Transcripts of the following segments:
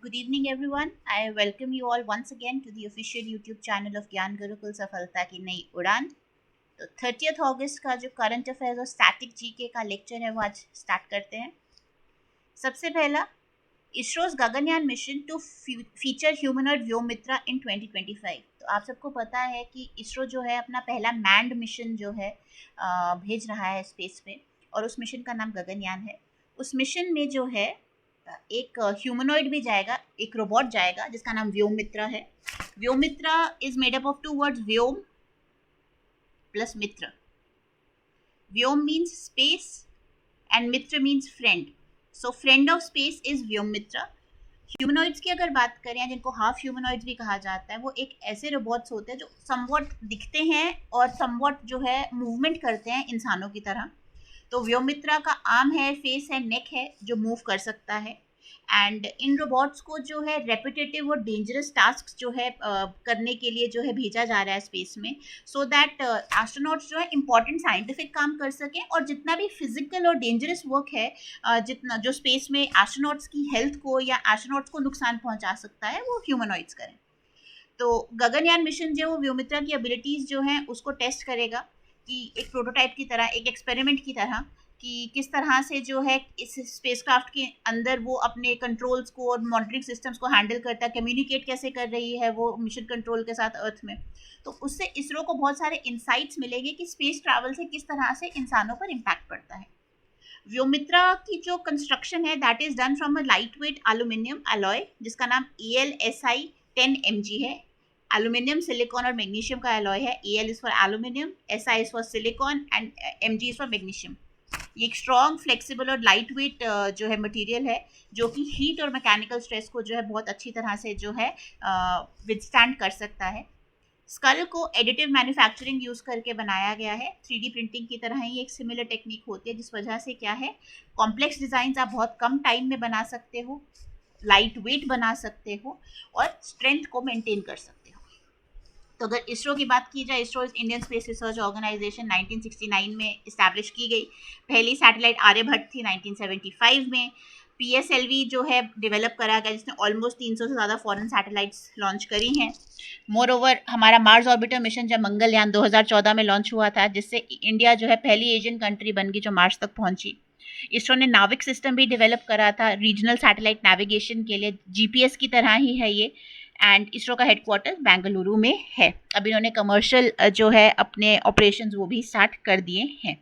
Good evening, everyone. I welcome you all once again to the official YouTube channel of ज्ञान गुरुकुल सफलता की नई उड़ान। तो 30 अगस्त का जो करंट अफेयर्स और स्टैटिक जीके का लेक्चर है वो आज स्टार्ट करते हैं। सबसे पहला, ISRO's Gaganyaan mission to feature humanoid Vyommitra in 2025। तो आप सबको पता है कि इसरो जो है अपना पहला मैंड मिशन जो है भेज रहा है स्पेस में, और उस मिशन का नाम गगनयान है। उस मिशन में जो है एक ह्यूमनॉइड भी जाएगा, एक रोबोट जाएगा जिसका नाम व्योमित्रा है। Vyommitra is made up of two words, Vyom plus Mitra. Vyom means space and Mitra means friend, so friend of space is Vyommitra. Humanoids की अगर बात करें, जिनको हाफ ह्यूमनॉइड्स भी कहा जाता है, वो एक ऐसे रोबोट्स होते हैं जो समवॉट दिखते हैं और समवॉट जो है मूवमेंट करते हैं इंसानों की तरह। तो व्योमित्रा का आर्म है, फेस है, नेक है जो मूव कर सकता है। एंड इन रोबोट्स को जो है रेपिटेटिव और डेंजरस टास्क जो है करने के लिए जो है भेजा जा रहा है स्पेस में, सो दैट एस्ट्रोनॉट्स जो है इंपॉर्टेंट साइंटिफिक काम कर सकें, और जितना भी फिजिकल और डेंजरस वर्क है जितना जो स्पेस में एस्ट्रोनॉट्स की हेल्थ को या एस्ट्रोनॉट्स को नुकसान पहुंचा सकता है, वो ह्यूमनॉइड्स करें। तो गगनयान मिशन जो वो व्योमित्रा की एबिलिटीज जो हैं उसको टेस्ट करेगा, कि एक प्रोटोटाइप की तरह, एक एक्सपेरिमेंट की तरह, कि किस तरह से जो है इस स्पेसक्राफ्ट के अंदर वो अपने कंट्रोल्स को और मॉनिटरिंग सिस्टम्स को हैंडल करता है, कम्युनिकेट कैसे कर रही है वो मिशन कंट्रोल के साथ अर्थ में। तो उससे इसरो को बहुत सारे इंसाइट्स मिलेंगे कि स्पेस ट्रैवल से किस तरह से इंसानों पर इम्पैक्ट पड़ता है। व्योमित्रा की जो कंस्ट्रक्शन है that is done from a light weight aluminium alloy जिसका नाम AlSi10Mg है। एल्यूमिनियम, सिलिकॉन और मैग्नीशियम का अलॉय है। Al is for aluminium, Si is for silicon and Mg is for magnesium. ये एक स्ट्रॉन्ग, फ्लेक्सिबल और लाइट वेट जो है मटेरियल है, जो कि हीट और मैकेनिकल स्ट्रेस को जो है बहुत अच्छी तरह से जो है विदस्टैंड कर सकता है। स्कल को एडिटिव मैन्युफैक्चरिंग यूज करके बनाया गया है। 3D प्रिंटिंग की तरह ही एक सिमिलर टेक्निक होती है, जिस वजह से क्या है, कॉम्प्लेक्स डिजाइन आप बहुत कम टाइम में बना सकते हो, लाइट वेट बना सकते हो और स्ट्रेंथ को मेंटेन कर सकते हो। तो अगर इसरो की बात की जाए, ISRO Indian space research organisation 1969 में इस्टेब्लिश की गई। पहली सैटेलाइट आर्यभट्ट थी 1975 में। PSLV जो है डेवलप करा गया, जिसने ऑलमोस्ट 300 से ज़्यादा फॉरेन सैटेलाइट्स लॉन्च करी हैं। मोर ओवर, हमारा मार्स ऑर्बिटर मिशन जब मंगलयान 2014 में लॉन्च हुआ था, जिससे इंडिया जो है पहली एशियन कंट्री बन गई जो मार्स तक पहुंची। इसरो ने नाविक सिस्टम भी डेवलप करा था रीजनल सैटेलाइट नेविगेशन के लिए, GPS की तरह ही है ये। एंड इसरो का हेडक्वार्टर बेंगलुरु में है। अब इन्होंने कमर्शियल जो है अपने ऑपरेशंस वो भी स्टार्ट कर दिए हैं।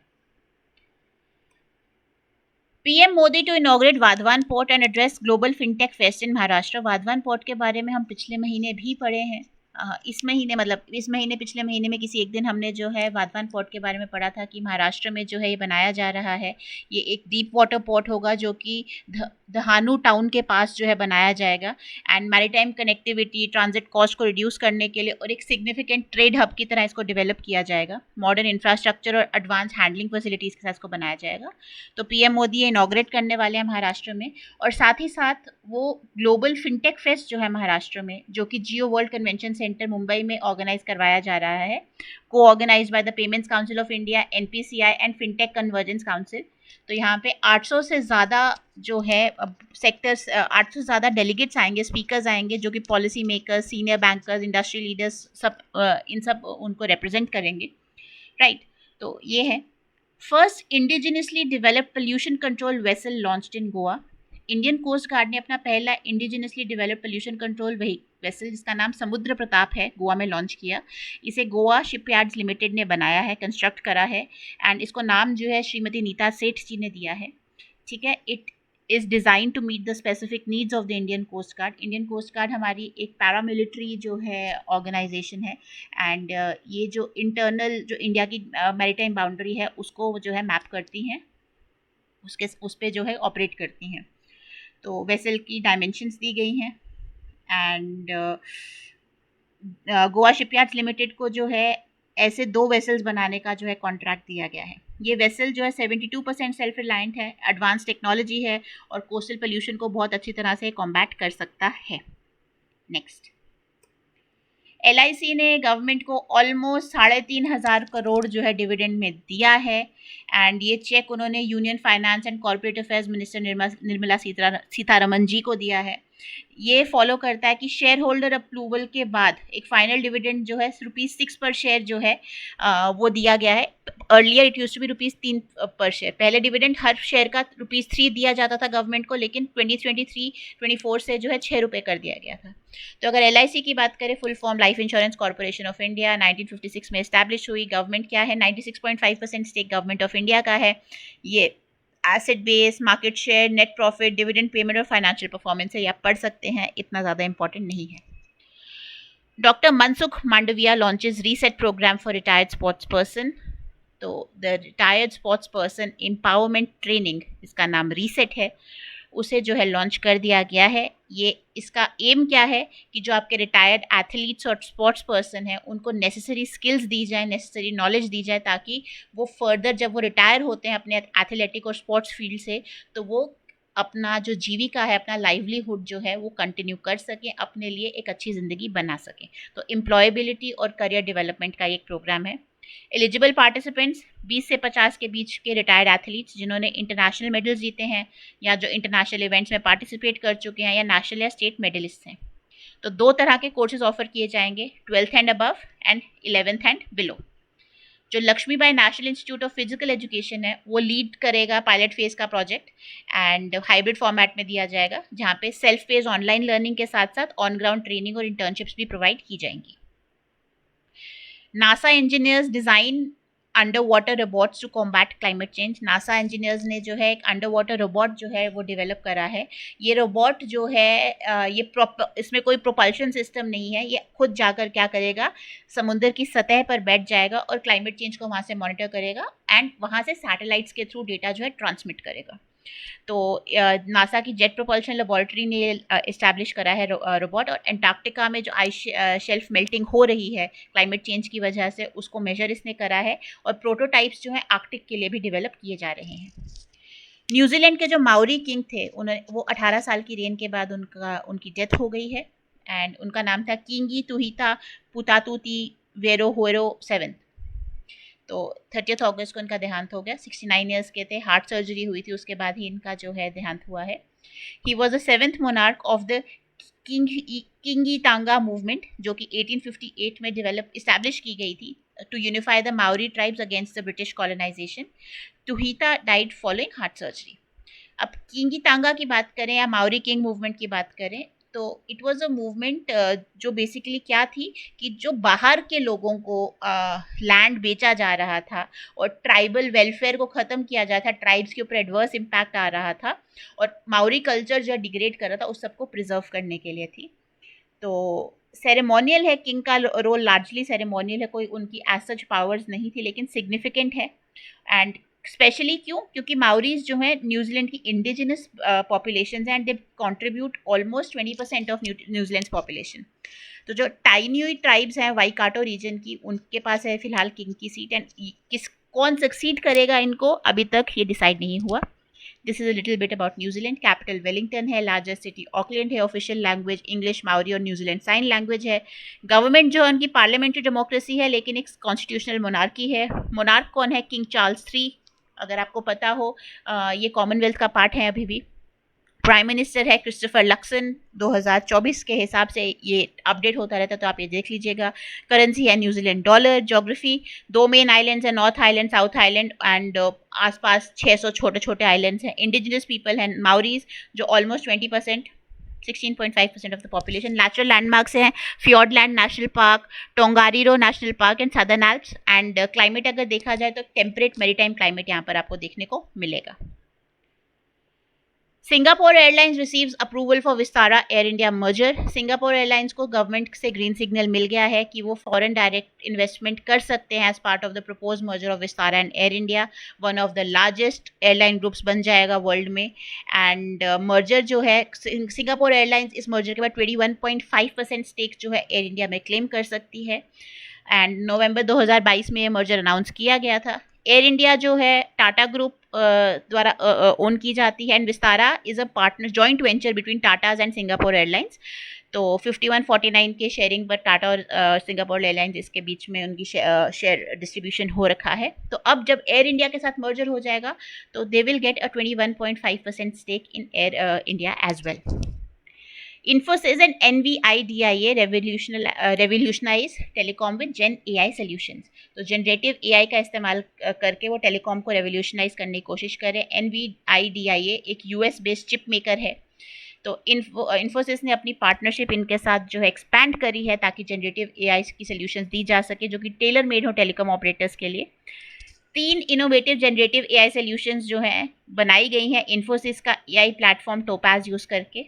PM Modi to inaugurate Vadhavan port and address global fintech fest in Maharashtra. Vadhavan port के बारे में हम पिछले महीने भी पढ़े हैं। इस महीने पिछले महीने में किसी एक दिन हमने जो है वाधवान पोर्ट के बारे में पढ़ा था कि महाराष्ट्र में जो है ये बनाया जा रहा है। ये एक डीप वाटर पोर्ट होगा जो कि दहानू टाउन के पास जो है बनाया जाएगा। And maritime connectivity, transit cost को रिड्यूस करने के लिए और एक सिग्निफिकेंट ट्रेड हब की तरह इसको डेवलप किया जाएगा। मॉडर्न इंफ्रास्ट्रक्चर और एडवांस हैंडलिंग फैसिलिटीज़ के साथ इसको बनाया जाएगा। तो पीएम मोदी ये इनॉग्रेट करने वाले हैं महाराष्ट्र में। और साथ ही साथ वो ग्लोबल फिनटेक फेस्ट जो है महाराष्ट्र में, जो कि Jio world convention centre Mumbai में ऑर्गेनाइज करवाया जा रहा है, को organise by the payments council of India, NPCI and fintech convergence council. तो यहाँ पे 800 से ज़्यादा जो है सेक्टर्स, 800 से ज़्यादा डेलीगेट्स आएंगे, स्पीकर्स आएंगे, जो कि policy makers, senior bankers, industry leaders, सब इन सब उनको रिप्रेजेंट करेंगे, राइट। तो ये है first indigenously developed pollution control vessel launched in Goa. Indian coast guard ने अपना पहला indigenously developed pollution control vessel, जिसका नाम समुद्र प्रताप है, गोवा में लॉन्च किया। इसे गोवा शिपयार्ड्स लिमिटेड ने बनाया है, कंस्ट्रक्ट करा है। एंड इसको नाम जो है श्रीमती नीता सेठ जी ने दिया है, ठीक है। It is design to meet the specific needs of the Indian coast guard. Indian coast guard हमारी एक पैरामिलिट्री जो है ऑर्गेनाइजेशन है। एंड ये जो इंटरनल जो इंडिया की मैरीटाइम बाउंड्री है उसको जो है मैप करती हैं, उस पर जो है ऑपरेट करती हैं। तो वेसल की डायमेंशंस दी गई हैं। एंड गोवा शिपयार्ड्स लिमिटेड को जो है ऐसे 2 वेसल्स बनाने का जो है कॉन्ट्रैक्ट दिया गया है। ये वेसल जो है 72% सेल्फ रिलायंट है, एडवांस टेक्नोलॉजी है और कोस्टल पोल्यूशन को बहुत अच्छी तरह से कॉम्बैट कर सकता है। नेक्स्ट, LIC ने गवर्नमेंट को ऑलमोस्ट 3,500 करोड़ जो है डिविडेंड में दिया है। एंड ये चेक उन्होंने union finance and corporate affairs minister Nirmala Sitharaman ji को दिया है। ये फॉलो करता है कि शेयर होल्डर अप्रूवल के बाद एक फाइनल डिविडेंड जो है ₹6 पर शेयर जो है वो दिया गया है। Earlier it use to be ₹3 पर शेयर। पहले डिविडेंड हर शेयर का ₹3 दिया जाता था गवर्नमेंट को, लेकिन 2023-24 से जो है ₹6 कर दिया गया था। तो अगर LIC की बात करें, full form life insurance corporation of India, 1956 में एस्टैब्लिश हुई। गवर्नमेंट क्या है, 96.5% स्टेक गवर्नमेंट ऑफ इंडिया का है। ये asset base, market share, net profit, dividend payment और फाइनेंशियल परफॉर्मेंस है, ये आप पढ़ सकते हैं, इतना ज़्यादा इंपॉर्टेंट नहीं है। Doctor Mansukh Mandaviya launches reset programme for retired sports person. तो the retired sports person empowerment training, इसका नाम रीसेट है, उसे जो है लॉन्च कर दिया गया है। ये इसका एम क्या है कि जो आपके रिटायर्ड एथलीट्स और स्पोर्ट्स पर्सन हैं उनको नेसेसरी स्किल्स दी जाए, नेसेसरी नॉलेज दी जाए, ताकि वो फर्दर जब वो रिटायर होते हैं अपने एथलेटिक और स्पोर्ट्स फील्ड से, तो वो अपना जो जीविका है, अपना लाइवलीहुड जो है वो कंटिन्यू कर सकें, अपने लिए एक अच्छी ज़िंदगी बना सकें। तो एम्प्लॉयबिलिटी और करियर डेवलपमेंट का एक प्रोग्राम है। एलिजिबल पार्टिसिपेंट्स 20 से 50 के बीच के रिटायर्ड एथलीट्स जिन्होंने इंटरनेशनल मेडल्स जीते हैं या जो इंटरनेशनल इवेंट्स में पार्टिसिपेट कर चुके हैं या नेशनल या स्टेट मेडलिस्ट हैं। तो 2 तरह के कोर्सेज ऑफर किए जाएंगे, 12th and above and 11th and below. जो Lakshmibai national institute of physical education है वो लीड करेगा पायलट फेज का प्रोजेक्ट, एंड हाइब्रिड फॉर्मेट में दिया जाएगा, जहाँ पे सेल्फ पेज ऑनलाइन लर्निंग के साथ साथ ऑन ग्राउंड ट्रेनिंग और इंटर्नशिप्स भी प्रोवाइड की जाएंगी। NASA engineers design under water robots to combat climate change. NASA engineers ने जो है एक अंडर वाटर रोबोट जो है वो डेवलप करा है। ये रोबोट जो है इसमें कोई प्रोपल्शन सिस्टम नहीं है, ये खुद जाकर क्या करेगा, समुद्र की सतह पर बैठ जाएगा और क्लाइमेट चेंज को वहाँ से मॉनिटर करेगा एंड वहाँ से सैटेलाइट्स के थ्रू डेटा जो है ट्रांसमिट करेगा। तो नासा की जेट प्रोपल्शन लेबोरेटरी ने इस्टेब्लिश करा है रोबोट, और एंटार्क्टिका में जो आइस शेल्फ मेल्टिंग हो रही है क्लाइमेट चेंज की वजह से, उसको मेजर इसने करा है, और प्रोटोटाइप्स जो है आर्कटिक के लिए भी डेवलप किए जा रहे हैं। न्यूजीलैंड के जो माओरी किंग थे वो 18 साल की रेन के बाद उनकी डेथ हो गई है, एंड उनका नाम था किंगी तुहिता पुतातुती वेरोहोरो 7। तो 30 अगस्त को इनका देहांत हो गया। 69 ईयर्स के थे, हार्ट सर्जरी हुई थी, उसके बाद ही इनका जो है देहांत हुआ है। He was the 7th monarch of the Kingitanga movement, जो कि 1858 में इस्टेब्लिश की गई थी to unify the Maori tribes against the British colonisation. Tuheitia died following heart surgery. अब किंगीतांगा की बात करें या माओरी किंग मूवमेंट की बात करें, तो इट वाज अ मूवमेंट जो बेसिकली क्या थी कि जो बाहर के लोगों को लैंड बेचा जा रहा था और ट्राइबल वेलफेयर को ख़त्म किया जा रहा था, ट्राइब्स के ऊपर एडवर्स इम्पैक्ट आ रहा था और माओरी कल्चर जो डिग्रेड कर रहा था, उस सबको प्रिजर्व करने के लिए थी। तो सेरेमोनियल है, किंग का रोल लार्जली सेरेमोनियल है, कोई उनकी एज सच पावर्स नहीं थी, लेकिन सिग्निफिकेंट है। एंड स्पेशली क्योंकि माओरीज जो है न्यूजीलैंड की इंडिजिनस पॉपुलेशन है, and they contribute almost 20% of New Zealand population. तो जो टाइनी ट्राइब्स हैं वाईकाटो रीजन की, उनके पास है फिलहाल किंग की सीट, एंड कौन सक्सीड करेगा इनको अभी तक ये डिसाइड नहीं हुआ। This is a little bit about New Zealand. Capital Wellington है, लार्जेस्ट सिटी ऑकलैंड है, ऑफिशियल लैंग्वेज इंग्लिश, माओरी और न्यूजीलैंड साइन लैंग्वेज है। गवर्नमेंट जो है उनकी पार्लियामेंट्री डेमोक्रेसी है, लेकिन एक कॉन्स्टिट्यूशनल मोनार्की है। मोनार्क कौन है? किंग चार्ल्स III, अगर आपको पता हो, ये कॉमनवेल्थ का पार्ट है अभी भी। प्राइम मिनिस्टर है क्रिस्टोफर लक्सन। 2024 के हिसाब से ये अपडेट होता रहता है, तो आप ये देख लीजिएगा। करेंसी है New Zealand dollar. Geography 2 main islands हैं, north island, south island, and आसपास 600 छोटे छोटे आइलैंड्स हैं। इंडिजिनस पीपल हैं माओरीज, जो almost 20%, 16.5% of the population. Natural landmarks हैं Fiordland national park, Tongariro national park and southern Alps. And climate अगर देखा जाए तो टेम्परेट मैरीटाइम क्लाइमेट यहाँ पर आपको देखने को मिलेगा। Singapore airlines receives approval for Vistara air India merger. Singapore airlines को गवर्नमेंट से ग्रीन सिग्नल मिल गया है कि वो फॉरेन डायरेक्ट इन्वेस्टमेंट कर सकते हैं as part of the propose merger of Vistara and Air India. One of the largest airline groups बन जाएगा वर्ल्ड में। एंड मर्जर जो है, सिंगापुर एयरलाइंस इस मर्जर के बाद 21.5% स्टेक जो है एयर इंडिया में क्लेम कर सकती है। एंड नवंबर 2022 में ये मर्जर अनाउंस किया गया था। एयर इंडिया जो है टाटा ग्रुप द्वारा ओन की जाती है, and Vistara is a partner joint venture between Tatas and Singapore airlines. तो 51-49 के शेयरिंग पर टाटा और सिंगापुर एयरलाइंस, इसके बीच में उनकी शेयर डिस्ट्रीब्यूशन हो रखा है। तो अब जब एयर इंडिया के साथ मर्जर हो जाएगा तो they will get a 21.5% stake in Air India as well. Infosys and NVIDIA revolutionize telecom with Gen AI solutions. तो जनरेटिव AI का इस्तेमाल करके वो टेलीकॉम को रेवोल्यूशनाइज करने की कोशिश कर रहे हैं. NVIDIA एक US बेस्ड चिप मेकर है. तो इन्फोसिस ने अपनी पार्टनरशिप इनके साथ जो है एक्सपैंड करी है ताकि जनरेटिव AI की सोल्यूशंस दी जा सके जो कि टेलर मेड हो टेलीकॉम ऑपरेटर्स के लिए. 3 इनोवेटिव जनरेटिव AI सोल्यूशंस जो हैं बनाई गई हैं इन्फोसिस का AI प्लेटफॉर्म टोपाज यूज़ करके,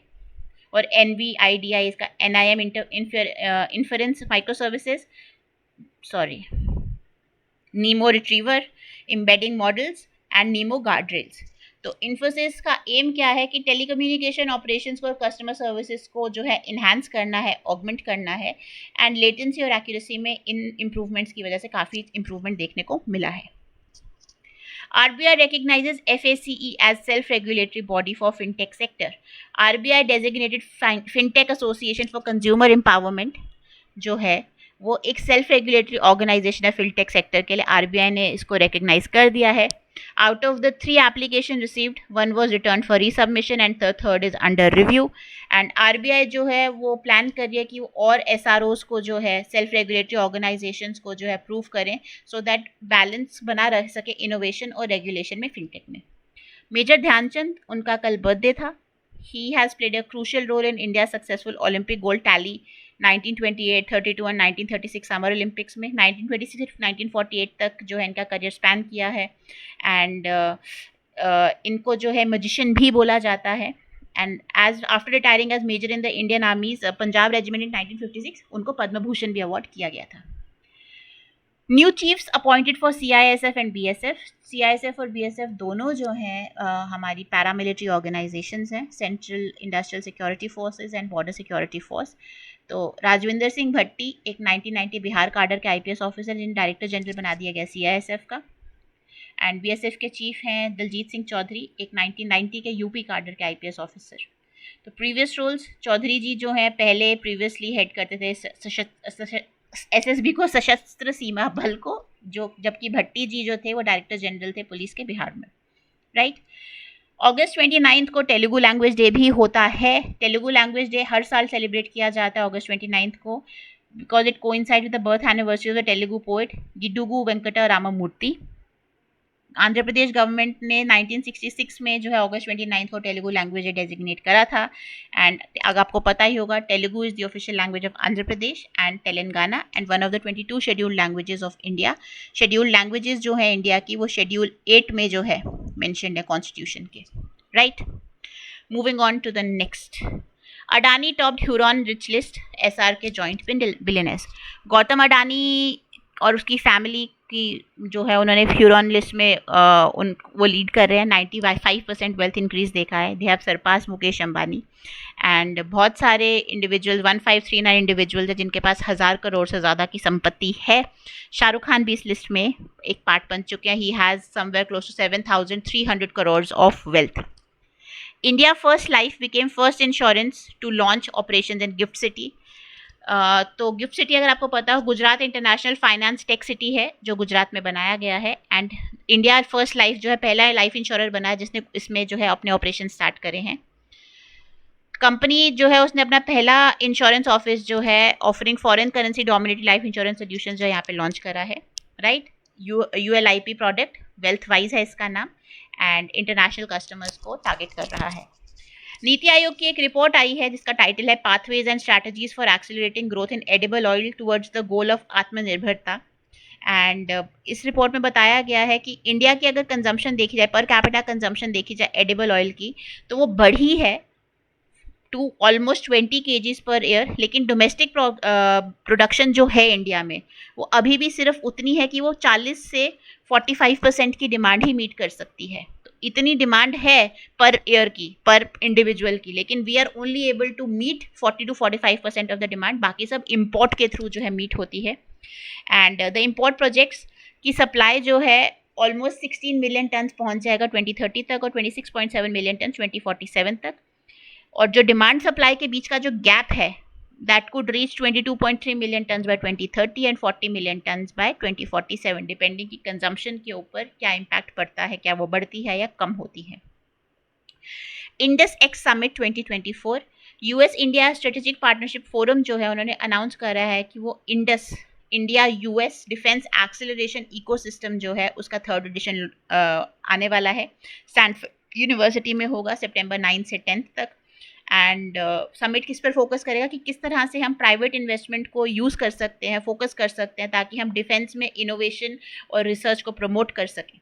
और NVIDIA इसका NIM inference micro services, sorry Nemo retriever, embedding models and Nemo guard rails. तो इन्फोसिस का एम क्या है कि टेलीकम्युनिकेशन ऑपरेशंस को और कस्टमर सर्विसेज को जो है इन्हांस करना है, ऑगमेंट करना है, एंड लेटेंसी और एक्यूरेसी में इन इम्प्रूवमेंट्स की वजह से काफ़ी इम्प्रूवमेंट देखने को मिला है. RBI recognizes FACE as self-regulatory body for fintech sector. RBI designated Fintech Association for Consumer Empowerment जो है वो एक सेल्फ रेगुलेटरी ऑर्गेनाइजेशन है फिनटेक सेक्टर के लिए. आरबीआई ने इसको रिकग्नाइज कर दिया है. Out of the 3 application received, 1 was return for resubmission and third is under review. And RBI जो है वो प्लान कर रही है कि वो और एसआरओज को जो है सेल्फ रेगुलेटरी ऑर्गेनाइजेशंस को जो है अप्रूव करें सो दैट बैलेंस बना रह सके इनोवेशन और रेगुलेशन में फिनटेक में. मेजर ध्यानचंद, उनका कल बर्थडे था. He has played a crucial role in India successful Olympic gold tally 1928, 32 और 1936 समर ओलंपिक्स में. 1926 से 1948 तक जो है इनका करियर स्पैन किया है. एंड इनको जो है मजिशियन भी बोला जाता है. And as after retiring as major in the Indian army's Punjab regiment in 1956 उनको पद्म भूषण भी अवार्ड किया गया था. New chiefs appointed for CISF and BSF. CISF और BSF दोनों जो हैं हमारी पैरामिलिट्री ऑर्गेनाइजेशंस हैं, central industrial security forces and border security force. तो राजविंदर सिंह भट्टी एक 1990 बिहार काडर के IPS ऑफिसर जिन्हें डायरेक्टर जनरल बना दिया गया CISF का. एंड BSF के चीफ हैं दलजीत सिंह चौधरी, एक 1990 के UP काडर के IPS ऑफिसर. तो प्रीवियस रोल्स, चौधरी जी जो हैं पहले प्रीवियसली हेड करते थे SSB को, सशस्त्र सीमा बल को, जो जबकि भट्टी जी जो थे वो डायरेक्टर जनरल थे पुलिस के बिहार में. राइट. अगस्त 29 को तेलुगु लैंग्वेज डे भी होता है. तेलुगु लैंग्वेज डे हर साल सेलिब्रेट किया जाता है अगस्त 29 को because it coincide with the birth anniversary of the Telugu poet Gidugu Venkata Ramamurthy. Andhra Pradesh government ने 1966 में जो है अगस्त 29 को तेलुगु लैंग्वेज डे डेजिग्नेट करा था. एंड अगर आपको पता ही होगा Telugu is the official language of Andhra Pradesh and Telangana and one of the 22 scheduled languages of India. Scheduled languages जो है इंडिया की वो शेड्यूल 8 में जो है मेंशन्ड है कॉन्स्टिट्यूशन के. Right. Moving on to the next. Adani topped Hurun rich list SR के जॉइंट बिलियनर्स. गौतम अडानी और उसकी फैमिली की जो है उन्होंने ह्यूरॉन लिस्ट में वो लीड कर रहे हैं. 95% वेल्थ इंक्रीज देखा है. They have surpass Mukesh Ambani. And बहुत सारे इंडिविजुअल 1539 इंडिविजुअल्स हैं जिनके पास 1000 करोड़ से ज़्यादा की संपत्ति है. शाहरुख खान भी इस लिस्ट में एक पार्ट बन चुके हैं. He has somewhere close to 7300 crore of wealth. India first life became first insurance to launch operation in gift city. तो गिफ्ट सिटी अगर आपको पता हो Gujarat international finance tech city है जो गुजरात में बनाया गया है. एंड इंडिया फर्स्ट लाइफ जो है पहला लाइफ इंश्योरर बना है जिसने इसमें जो है अपने ऑपरेशन स्टार्ट करे हैं. कंपनी जो है उसने अपना पहला इंश्योरेंस ऑफिस जो है offering foreign currency dominated life insurance solution जो यहाँ पे लॉन्च करा है. Right. ULIP product wealth wise है इसका नाम. एंड इंटरनेशनल कस्टमर्स को टारगेट कर रहा है. नीति आयोग की एक रिपोर्ट आई है जिसका टाइटल है pathways and strategies for accelerating growth in edible oil towards the goal of आत्मनिर्भरता. एंड इस रिपोर्ट में बताया गया है कि इंडिया की अगर कंजम्पशन देखी जाए, पर कैपिटा कंजम्पशन देखी जाए एडिबल ऑयल की, तो वो बढ़ी है to almost 20 kgs per year. लेकिन डोमेस्टिक प्रोडक्शन जो है इंडिया में वो अभी भी सिर्फ उतनी है कि वो 40 से 45% की डिमांड ही मीट कर सकती है. इतनी डिमांड है पर ईयर की, पर इंडिविजुअल की, लेकिन we are only able to meet 40 to 45% of the demand. बाकी सब इंपोर्ट के थ्रू जो है मीट होती है. एंड द इंपोर्ट प्रोजेक्ट्स की सप्लाई जो है ऑलमोस्ट 16 मिलियन टन पहुंच जाएगा 2030 तक और 26.7 मिलियन टन 2047 तक. और जो डिमांड सप्लाई के बीच का जो गैप है that could reach 22.3 million tons by 2030 and 40 million tons by 2047 depending की कंजम्पशन के ऊपर क्या इम्पैक्ट पड़ता है, क्या वो बढ़ती है या कम होती है. Indus x summit 2024. US India strategic partnership forum जो है उन्होंने अनाउंस करा है कि वो Indus India US defence acceleration ecosystem जो है उसका 3rd एडिशन आने वाला है। स्टैनफोर्ड यूनिवर्सिटी में होगा सितंबर 9 से 10 तक। एंड समिट किस पर फोकस करेगा कि किस तरह से हम प्राइवेट इन्वेस्टमेंट को यूज़ कर सकते हैं, फोकस कर सकते हैं, ताकि हम डिफेंस में इनोवेशन और रिसर्च को प्रमोट कर सकें।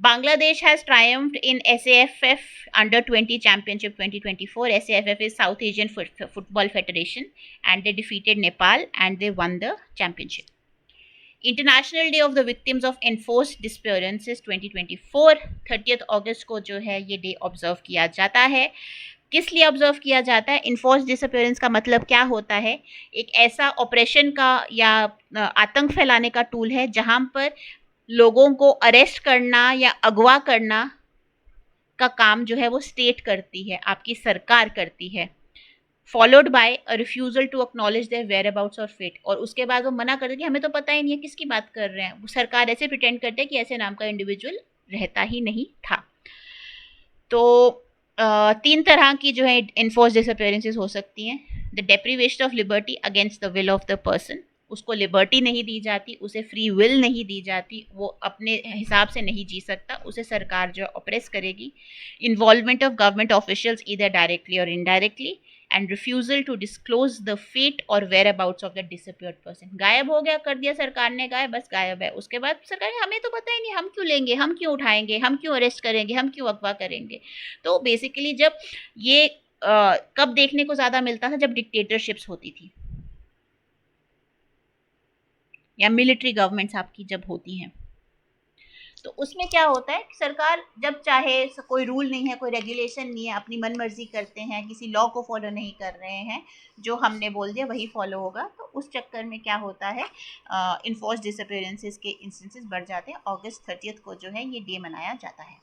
Bangladesh has triumphed in SAFF Under-20 Championship 2024. SAFF is South Asian Football Federation, and they defeated Nepal and they won the championship. International Day of the Victims of Enforced Disappearances 2024, 30th अगस्त को जो है ये day observe किया जाता है। किस लिए observe किया जाता है? इन्फोर्स डिसअपियरेंस का मतलब क्या होता है? एक ऐसा ऑपरेशन का या आतंक फैलाने का टूल है जहां पर लोगों को अरेस्ट करना या अगवा करना का काम जो है वो स्टेट करती है, आपकी सरकार करती है, followed by a refusal to acknowledge their whereabouts और फेट, और उसके बाद वो मना करते कि हमें तो पता ही नहीं है किसकी बात कर रहे हैं। वो सरकार ऐसे प्रिटेंड करते हैं कि ऐसे नाम का इंडिविजुअल रहता ही नहीं था। तो 3 तरह की जो है इन्फोर्स डिसअपियरेंसेस हो सकती हैं। The deprivation of liberty against the will of the person, उसको लिबर्टी नहीं दी जाती, उसे फ्री विल नहीं दी जाती, वो अपने हिसाब से नहीं जी सकता, उसे सरकार जो ऑपरेस करेगी। Involvement of government officials either directly और indirectly, and refusal to disclose the fate और whereabouts of the disappeared person. गायब हो गया, कर दिया सरकार ने गायब, बस गायब है। उसके बाद सरकार हमें तो पता ही नहीं, हम क्यों लेंगे, हम क्यों उठाएंगे, हम क्यों अरेस्ट करेंगे, हम क्यों अगवा करेंगे। तो बेसिकली जब ये कब देखने को ज़्यादा मिलता था? जब डिक्टेटरशिप्स होती थी या मिलिट्री गवर्नमेंट्स आपकी जब होती हैं, तो उसमें क्या होता है कि सरकार जब चाहे, कोई रूल नहीं है, कोई रेगुलेशन नहीं है, अपनी मन मर्जी करते हैं, किसी लॉ को फॉलो नहीं कर रहे हैं, जो हमने बोल दिया वही फॉलो होगा। तो उस चक्कर में क्या होता है, इन्फोर्स डिसअपियरेंसेस के इंस्टेंसेस बढ़ जाते हैं। अगस्त 30 को जो है ये डे मनाया जाता है।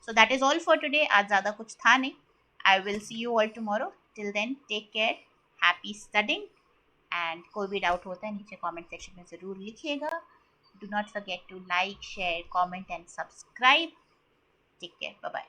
So that is all for today. आज ज़्यादा कुछ था नहीं। I will see you all tomorrow. Till then take care, happy studying, and कोई भी डाउट होता है नीचे कमेंट सेक्शन में ज़रूर लिखिएगा। Do not forget to like, share, comment and subscribe. Take care. Bye bye.